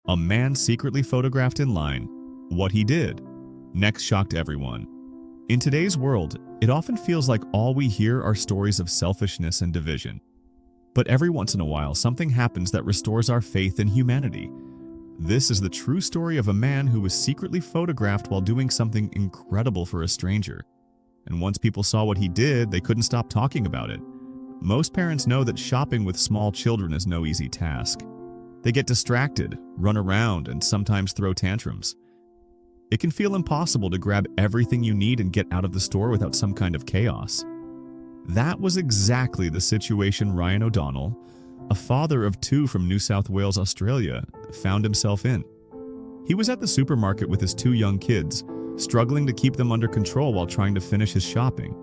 A man secretly photographed in line. What he did next shocked everyone. In today's world, it often feels like all we hear are stories of selfishness and division. But every once in a while, something happens that restores our faith in humanity. This is the true story of a man who was secretly photographed while doing something incredible for a stranger. And once people saw what he did, they couldn't stop talking about it. Most parents know that shopping with small children is no easy task. They get distracted, run around, and sometimes throw tantrums. It can feel impossible to grab everything you need and get out of the store without some kind of chaos. That was exactly the situation Ryan O'Donnell, a father of two from New South Wales, Australia, found himself in. He was at the supermarket with his two young kids, struggling to keep them under control while trying to finish his shopping.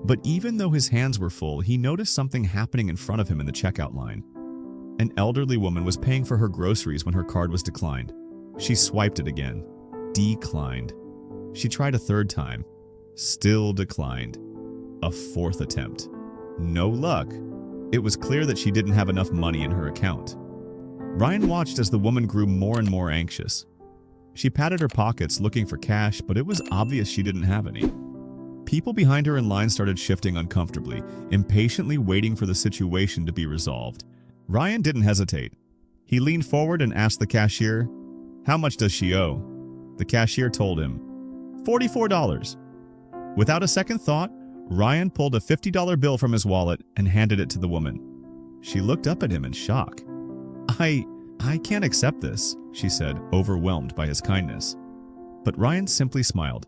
But even though his hands were full, he noticed something happening in front of him in the checkout line. An elderly woman was paying for her groceries when her card was declined. She swiped it again. Declined. She tried a third time. Still declined. A fourth attempt. No luck. It was clear that she didn't have enough money in her account. Ryan watched as the woman grew more and more anxious. She patted her pockets looking for cash, but it was obvious she didn't have any. People behind her in line started shifting uncomfortably, impatiently waiting for the situation to be resolved. Ryan didn't hesitate. He leaned forward and asked the cashier, "How much does she owe?" The cashier told him, $44. Without a second thought, Ryan pulled a $50 bill from his wallet and handed it to the woman. She looked up at him in shock. I can't accept this," she said, overwhelmed by his kindness. But Ryan simply smiled.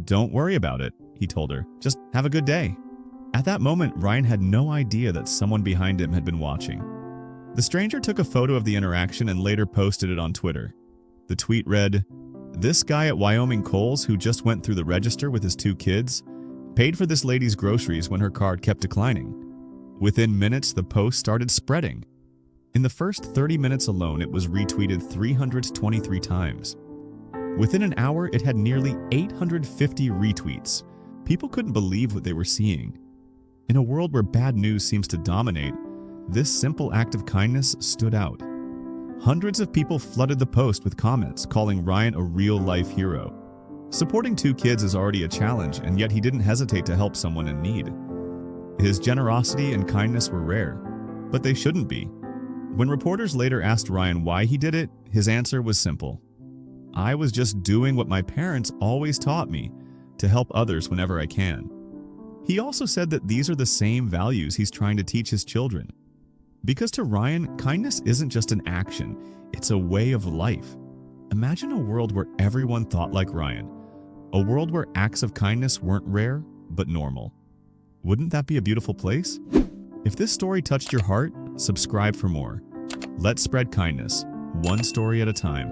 "Don't worry about it," he told her. "Just have a good day." At that moment, Ryan had no idea that someone behind him had been watching. The stranger took a photo of the interaction and later posted it on Twitter. The tweet read, "This guy at Wyoming Kohl's who just went through the register with his two kids paid for this lady's groceries when her card kept declining." Within minutes, the post started spreading. In the first 30 minutes alone, it was retweeted 323 times. Within an hour, it had nearly 850 retweets. People couldn't believe what they were seeing. In a world where bad news seems to dominate, this simple act of kindness stood out. Hundreds of people flooded the post with comments calling Ryan a real-life hero. Supporting two kids is already a challenge, and yet he didn't hesitate to help someone in need. His generosity and kindness were rare, but they shouldn't be. When reporters later asked Ryan why he did it, his answer was simple. "I was just doing what my parents always taught me, to help others whenever I can." He also said that these are the same values he's trying to teach his children. Because to Ryan, kindness isn't just an action, it's a way of life. Imagine a world where everyone thought like Ryan. A world where acts of kindness weren't rare, but normal. Wouldn't that be a beautiful place? If this story touched your heart, subscribe for more. Let's spread kindness, one story at a time.